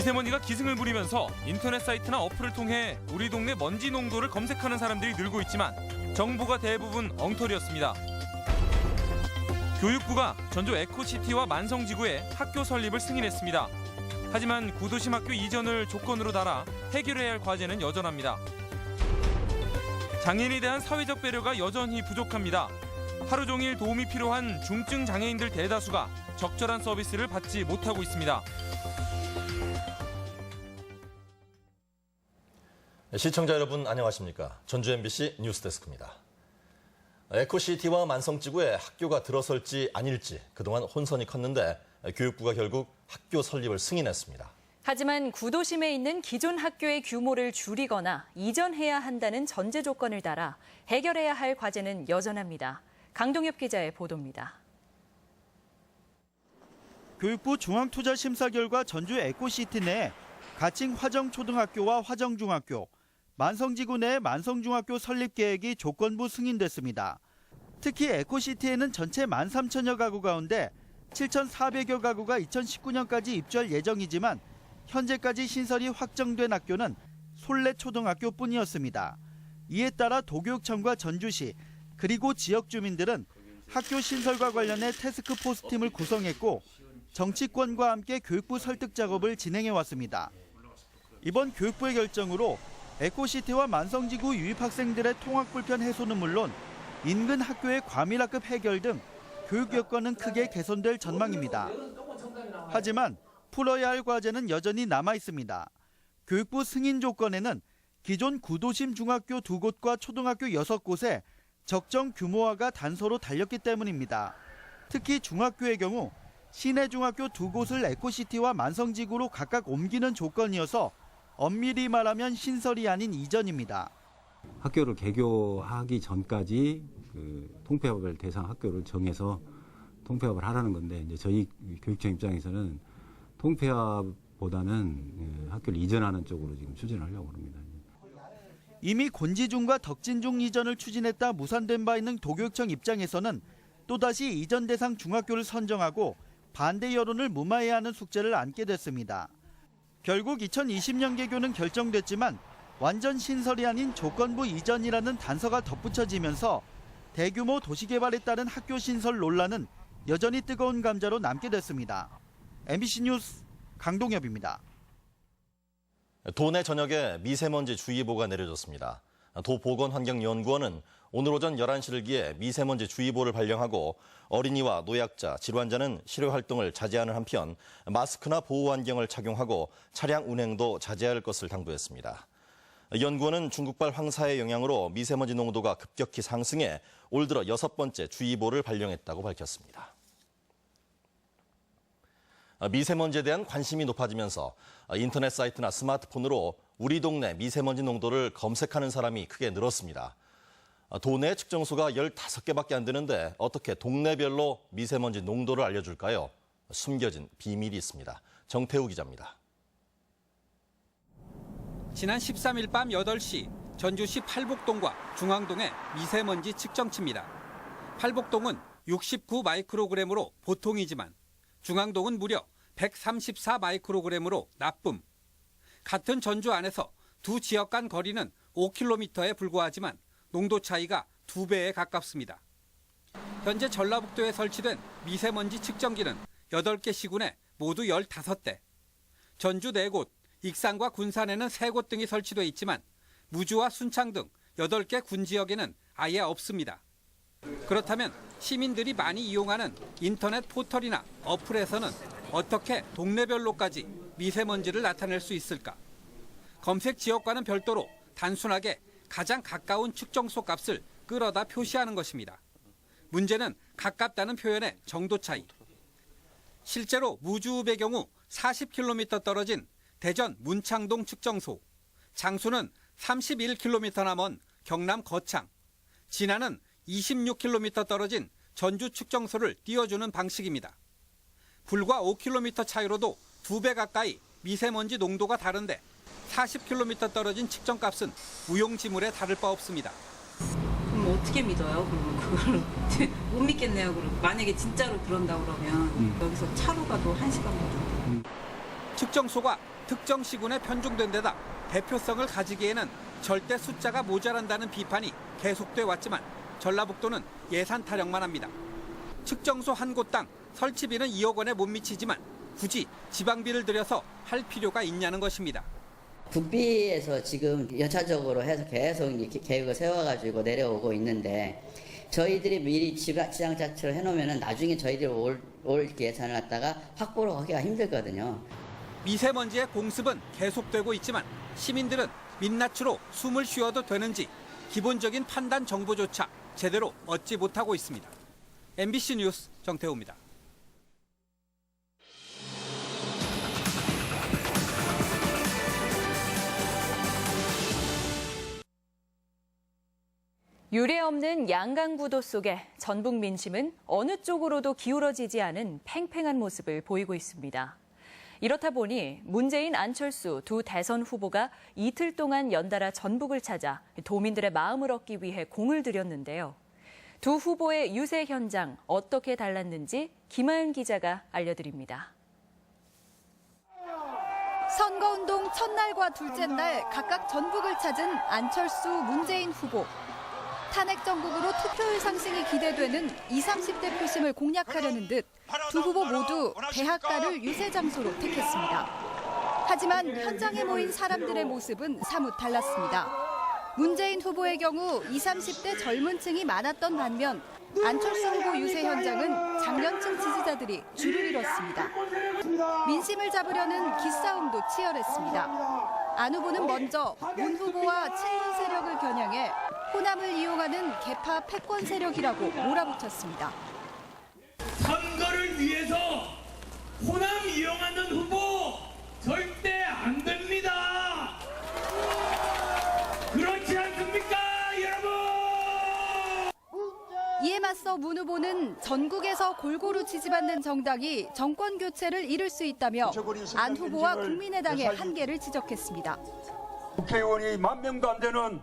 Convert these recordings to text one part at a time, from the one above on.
미세먼지가 기승을 부리면서 인터넷 사이트나 어플을 통해 우리 동네 먼지 농도를 검색하는 사람들이 늘고 있지만 정보가 대부분 엉터리였습니다. 교육부가 전주 에코시티와 만성지구에 학교 설립을 승인했습니다. 하지만 구도심 학교 이전을 조건으로 달아 해결해야 할 과제는 여전합니다. 장애인에 대한 사회적 배려가 여전히 부족합니다. 하루 종일 도움이 필요한 중증 장애인들 대다수가 적절한 서비스를 받지 못하고 있습니다. 시청자 여러분 안녕하십니까? 전주 MBC 뉴스데스크입니다. 에코시티와 만성지구에 학교가 들어설지 아닐지 그동안 혼선이 컸는데 교육부가 결국 학교 설립을 승인했습니다. 하지만 구도심에 있는 기존 학교의 규모를 줄이거나 이전해야 한다는 전제 조건을 달아 해결해야 할 과제는 여전합니다. 강동엽 기자의 보도입니다. 교육부 중앙투자심사 결과 전주 에코시티 내 가칭 화정초등학교와 화정중학교, 만성지구 내 만성중학교 설립 계획이 조건부 승인됐습니다. 특히 에코시티에는 전체 13,000여 가구 가운데 7,400여 가구가 2019년까지 입주할 예정이지만 현재까지 신설이 확정된 학교는 솔레초등학교뿐이었습니다. 이에 따라 도교육청과 전주시 그리고 지역 주민들은 학교 신설과 관련해 태스크포스팀을 구성했고 정치권과 함께 교육부 설득 작업을 진행해 왔습니다. 이번 교육부의 결정으로 에코시티와 만성지구 유입학생들의 통학 불편 해소는 물론 인근 학교의 과밀학급 해결 등 교육 여건은 크게 개선될 전망입니다. 하지만 풀어야 할 과제는 여전히 남아 있습니다. 교육부 승인 조건에는 기존 구도심 중학교 2곳과 초등학교 6곳에 적정 규모화가 단서로 달렸기 때문입니다. 특히 중학교의 경우 시내 중학교 2곳을 에코시티와 만성지구로 각각 옮기는 조건이어서 엄밀히 말하면 신설이 아닌 이전입니다. 학교를 개교하기 전까지 통폐합을 대상 학교를 정해서 통폐합을 하라는 건데 이제 저희 교육청 입장에서는 통폐합보다는 학교를 이전하는 쪽으로 지금 추진하려고 합니다. 이미 곤지중과 덕진중 이전을 추진했다 무산된 바 있는 도교육청 입장에서는 또다시 이전 대상 중학교를 선정하고 반대 여론을 무마해야 하는 숙제를 안게 됐습니다. 결국 2020년 개교는 결정됐지만 완전 신설이 아닌 조건부 이전이라는 단서가 덧붙여지면서 대규모 도시개발에 따른 학교 신설 논란은 여전히 뜨거운 감자로 남게 됐습니다. MBC 뉴스 강동엽입니다. 도내 전역에 미세먼지 주의보가 내려졌습니다. 도보건환경연구원은 오늘 오전 11시를 기해 미세먼지 주의보를 발령하고 어린이와 노약자, 질환자는 실외 활동을 자제하는 한편 마스크나 보호 안경을 착용하고 차량 운행도 자제할 것을 당부했습니다. 연구원은 중국발 황사의 영향으로 미세먼지 농도가 급격히 상승해 올 들어 6번째 주의보를 발령했다고 밝혔습니다. 미세먼지에 대한 관심이 높아지면서 인터넷 사이트나 스마트폰으로 우리 동네 미세먼지 농도를 검색하는 사람이 크게 늘었습니다. 도내 측정소가 15개밖에 안 되는데 어떻게 동네별로 미세먼지 농도를 알려줄까요? 숨겨진 비밀이 있습니다. 정태우 기자입니다. 지난 13일 밤 8시 전주시 팔복동과 중앙동의 미세먼지 측정치입니다. 팔복동은 69 마이크로그램으로 보통이지만 중앙동은 무려 134 마이크로그램으로 나쁨. 같은 전주 안에서 두 지역 간 거리는 5km에 불과하지만 농도 차이가 2배에 가깝습니다. 현재 전라북도에 설치된 미세먼지 측정기는 8개 시군에 모두 15대. 전주 4곳, 익산과 군산에는 3곳 등이 설치돼 있지만 무주와 순창 등 8개 군 지역에는 아예 없습니다. 그렇다면 시민들이 많이 이용하는 인터넷 포털이나 어플에서는 어떻게 동네별로까지 미세먼지를 나타낼 수 있을까? 검색 지역과는 별도로 단순하게 가장 가까운 측정소 값을 끌어다 표시하는 것입니다. 문제는 가깝다는 표현의 정도 차이. 실제로 무주읍의 경우 40km 떨어진 대전 문창동 측정소, 장수는 31km나 먼 경남 거창, 진안은 26km 떨어진 전주 측정소를 띄워주는 방식입니다. 불과 5km 차이로도 2배 가까이 미세먼지 농도가 다른데 40km 떨어진 측정값은 무용지물에 다를 바 없습니다. 그럼 어떻게 믿어요? 그러면 그걸 못 믿겠네요. 그럼 만약에 진짜로 그런다 그러면 여기서 차로 가도 1시간 걸려. 측정소가 특정 시군에 편중된 데다 대표성을 가지기에는 절대 숫자가 모자란다는 비판이 계속돼 왔지만 전라북도는 예산 타령만 합니다. 측정소 한 곳당 설치비는 2억 원에 못 미치지만 굳이 지방비를 들여서 할 필요가 있냐는 것입니다. 국비에서 지금 연차적으로 해서 계속 계획을 세워가지고 내려오고 있는데 저희들이 미리 지방자치로 해놓으면 나중에 저희들이 올 예산을 갖다가 확보를 하기가 힘들거든요. 미세먼지의 공습은 계속되고 있지만 시민들은 민낯으로 숨을 쉬어도 되는지 기본적인 판단 정보조차 제대로 얻지 못하고 있습니다. MBC 뉴스 정태호입니다. 유례 없는 양강구도 속에 전북 민심은 어느 쪽으로도 기울어지지 않은 팽팽한 모습을 보이고 있습니다. 이렇다 보니 문재인, 안철수 두 대선 후보가 이틀 동안 연달아 전북을 찾아 도민들의 마음을 얻기 위해 공을 들였는데요. 두 후보의 유세 현장 어떻게 달랐는지 김하연 기자가 알려드립니다. 선거운동 첫날과 둘째 날 각각 전북을 찾은 안철수, 문재인 후보. 탄핵 정국으로 투표율 상승이 기대되는 20, 30대 표심을 공략하려는 듯 두 후보 모두 대학가를 유세 장소로 택했습니다. 하지만 현장에 모인 사람들의 모습은 사뭇 달랐습니다. 문재인 후보의 경우 20, 30대 젊은 층이 많았던 반면 안철수 후보 유세 현장은 장년층 지지자들이 줄을 이뤘습니다. 민심을 잡으려는 기싸움도 치열했습니다. 안 후보는 먼저 문 후보와 친문 세력을 겨냥해 호남을 이용하는 개파 패권 세력이라고 몰아붙였습니다. 선거를 위해서 호남 이용하는 후보 절대 안 됩니다. 그렇지 않습니까, 여러분? 이에 맞서 문 후보는 전국에서 골고루 지지받는 정당이 정권 교체를 이룰 수 있다며 안 후보와 국민의당의 한계를 지적했습니다. 국회의원이 10,000명도 안 되는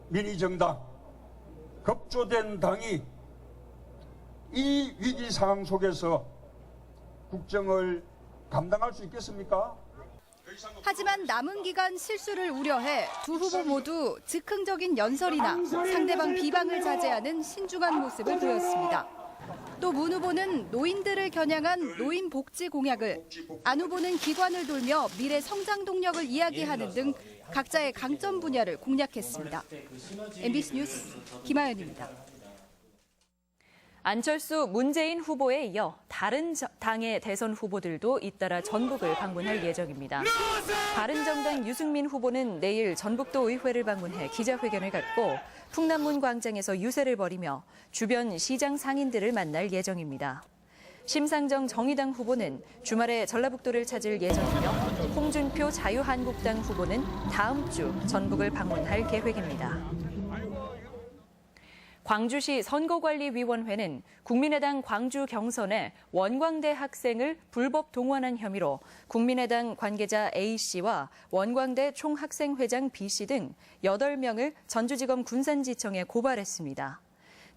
민의정당, 급조된 당이 이 위기 상황 속에서 국정을 감당할 수 있겠습니까? 하지만 남은 기간 실수를 우려해 두 후보 모두 즉흥적인 연설이나 상대방 비방을 자제하는 신중한 모습을 보였습니다. 또 문 후보는 노인들을 겨냥한 노인 복지 공약을, 안 후보는 기관을 돌며 미래 성장 동력을 이야기하는 등 각자의 강점 분야를 공략했습니다. MBC 뉴스 김하연입니다. 안철수, 문재인 후보에 이어 다른 당의 대선 후보들도 잇따라 전북을 방문할 예정입니다. 바른정당 유승민 후보는 내일 전북도 의회를 방문해 기자회견을 갖고 풍남문 광장에서 유세를 벌이며 주변 시장 상인들을 만날 예정입니다. 심상정 정의당 후보는 주말에 전라북도를 찾을 예정이며 홍준표 자유한국당 후보는 다음 주 전북을 방문할 계획입니다. 광주시 선거관리위원회는 국민의당 광주 경선에 원광대 학생을 불법 동원한 혐의로 국민의당 관계자 A씨와 원광대 총학생회장 B씨 등 8명을 전주지검 군산지청에 고발했습니다.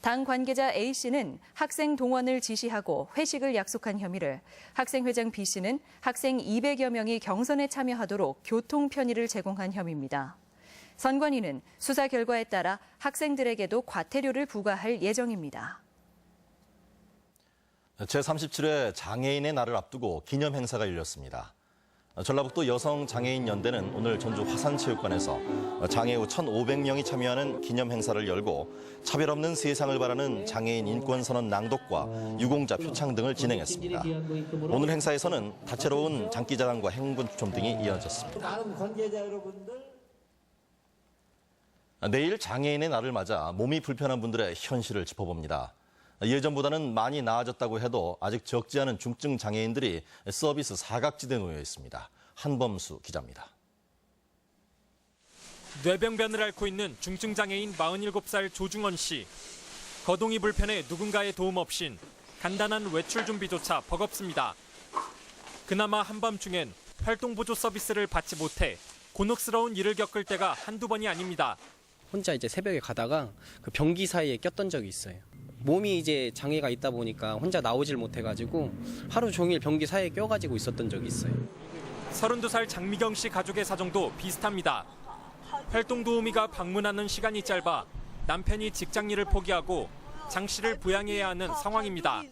당 관계자 A씨는 학생 동원을 지시하고 회식을 약속한 혐의를, 학생회장 B씨는 학생 200여 명이 경선에 참여하도록 교통 편의를 제공한 혐의입니다. 선관위는 수사 결과에 따라 학생들에게도 과태료를 부과할 예정입니다. 제37회 장애인의 날을 앞두고 기념 행사가 열렸습니다. 전라북도 여성장애인연대는 오늘 전주 화산체육관에서 장애 후 1,500명이 참여하는 기념 행사를 열고 차별 없는 세상을 바라는 장애인 인권선언 낭독과 유공자 표창 등을 진행했습니다. 오늘 행사에서는 다채로운 장기자랑과 행군 추첨 등이 이어졌습니다. 내일 장애인의 날을 맞아 몸이 불편한 분들의 현실을 짚어봅니다. 예전보다는 많이 나아졌다고 해도 아직 적지 않은 중증 장애인들이 서비스 사각지대에 놓여 있습니다. 한범수 기자입니다. 뇌병변을 앓고 있는 중증 장애인 47살 조중원 씨. 거동이 불편해 누군가의 도움 없인 간단한 외출 준비조차 버겁습니다. 그나마 한밤중엔 활동보조 서비스를 받지 못해 곤혹스러운 일을 겪을 때가 한두 번이 아닙니다. 혼자 이제 새벽에 가다가 그 변기 사이에 꼈던 적이 있어요. 몸이 이제 장애가 있다 보니까 혼자 나오질 못해가지고 하루 종일 변기 사이에 껴가지고 있었던 적이 있어요. 32살 장미경 씨 가족의 사정도 비슷합니다. 활동 도우미가 방문하는 시간이 짧아 남편이 직장 일을 포기하고 장 씨를 부양해야 하는 상황입니다.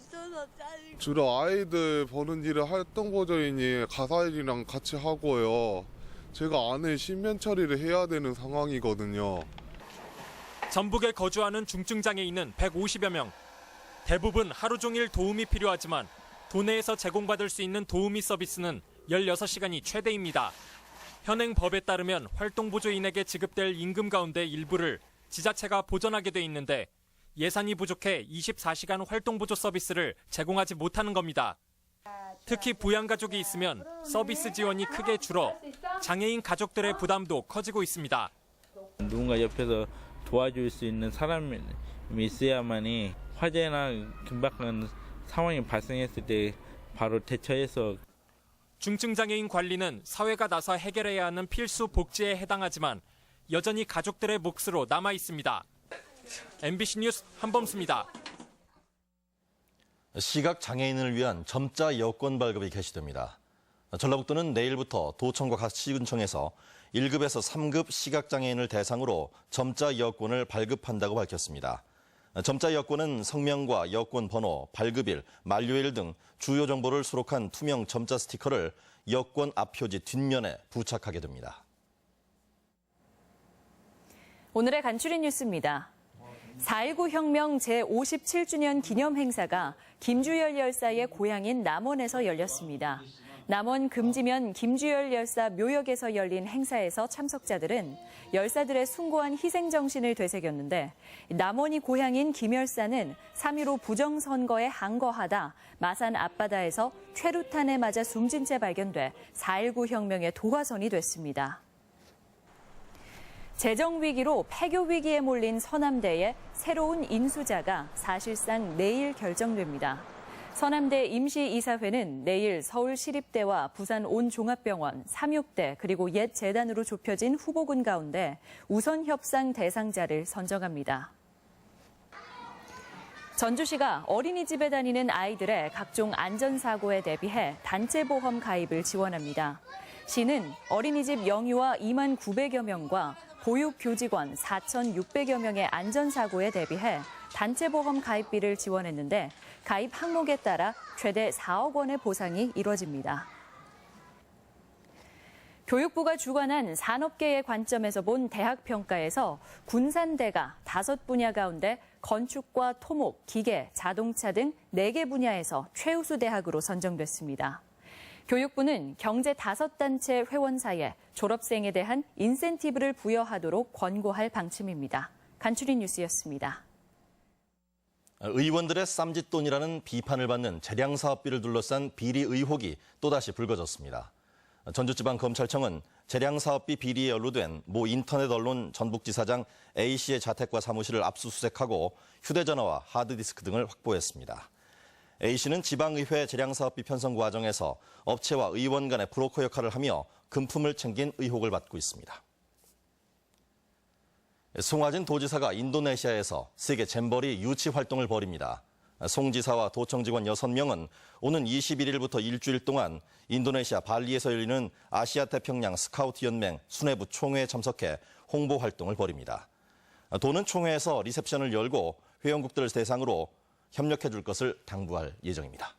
주로 아이들 보는 일을 활동보조인이 가사일이랑 같이 하고요. 제가 아내 신변 처리를 해야 되는 상황이거든요. 전북에 거주하는 중증장애인은 150여 명. 대부분 하루 종일 도움이 필요하지만 도내에서 제공받을 수 있는 도우미 서비스는 16시간이 최대입니다. 현행 법에 따르면 활동보조인에게 지급될 임금 가운데 일부를 지자체가 보전하게 돼 있는데 예산이 부족해 24시간 활동보조 서비스를 제공하지 못하는 겁니다. 특히 부양가족이 있으면 서비스 지원이 크게 줄어 장애인 가족들의 부담도 커지고 있습니다. 누군가 옆에서 도와줄 수 있는 사람이 있어야만이 화재나 긴박한 상황이 발생했을 때 바로 대처해서. 중증장애인 관리는 사회가 나서 해결해야 하는 필수 복지에 해당하지만 여전히 가족들의 몫으로 남아 있습니다. MBC 뉴스 한범수입니다. 시각 장애인을 위한 점자 여권 발급이 개시됩니다. 전라북도는 내일부터 도청과 각 시군청에서 1급에서 3급 시각 장애인을 대상으로 점자 여권을 발급한다고 밝혔습니다. 점자 여권은 성명과 여권 번호, 발급일, 만료일 등 주요 정보를 수록한 투명 점자 스티커를 여권 앞표지 뒷면에 부착하게 됩니다. 오늘의 간추린 뉴스입니다. 4.19 혁명 제57주년 기념 행사가 김주열 열사의 고향인 남원에서 열렸습니다. 남원 금지면 김주열 열사 묘역에서 열린 행사에서 참석자들은 열사들의 숭고한 희생 정신을 되새겼는데 남원이 고향인 김 열사는 3.15 부정선거에 항거하다 마산 앞바다에서 최루탄에 맞아 숨진 채 발견돼 4.19 혁명의 도화선이 됐습니다. 재정 위기로 폐교 위기에 몰린 서남대의 새로운 인수자가 사실상 내일 결정됩니다. 서남대 임시이사회는 내일 서울시립대와 부산 온종합병원, 삼육대 그리고 옛 재단으로 좁혀진 후보군 가운데 우선 협상 대상자를 선정합니다. 전주시가 어린이집에 다니는 아이들의 각종 안전사고에 대비해 단체보험 가입을 지원합니다. 시는 어린이집 영유아 2만 900여 명과 보육교직원 4,600여 명의 안전사고에 대비해 단체보험 가입비를 지원했는데 가입 항목에 따라 최대 4억 원의 보상이 이뤄집니다. 교육부가 주관한 산업계의 관점에서 본 대학평가에서 군산대가 5분야 가운데 건축과 토목, 기계, 자동차 등 4개 분야에서 최우수 대학으로 선정됐습니다. 교육부는 경제 5단체 회원사에 졸업생에 대한 인센티브를 부여하도록 권고할 방침입니다. 간추린 뉴스였습니다. 의원들의 쌈짓돈이라는 비판을 받는 재량사업비를 둘러싼 비리 의혹이 또다시 불거졌습니다. 전주지방검찰청은 재량사업비 비리에 연루된 모 인터넷 언론 전북지사장 A씨의 자택과 사무실을 압수수색하고 휴대전화와 하드디스크 등을 확보했습니다. A씨는 지방의회 재량사업비 편성 과정에서 업체와 의원 간의 브로커 역할을 하며 금품을 챙긴 의혹을 받고 있습니다. 송화진 도지사가 인도네시아에서 세계 잼버리 유치 활동을 벌입니다. 송 지사와 도청 직원 6명은 오는 21일부터 일주일 동안 인도네시아 발리에서 열리는 아시아 태평양 스카우트 연맹 수뇌부 총회에 참석해 홍보 활동을 벌입니다. 도는 총회에서 리셉션을 열고 회원국들을 대상으로 협력해 줄 것을 당부할 예정입니다.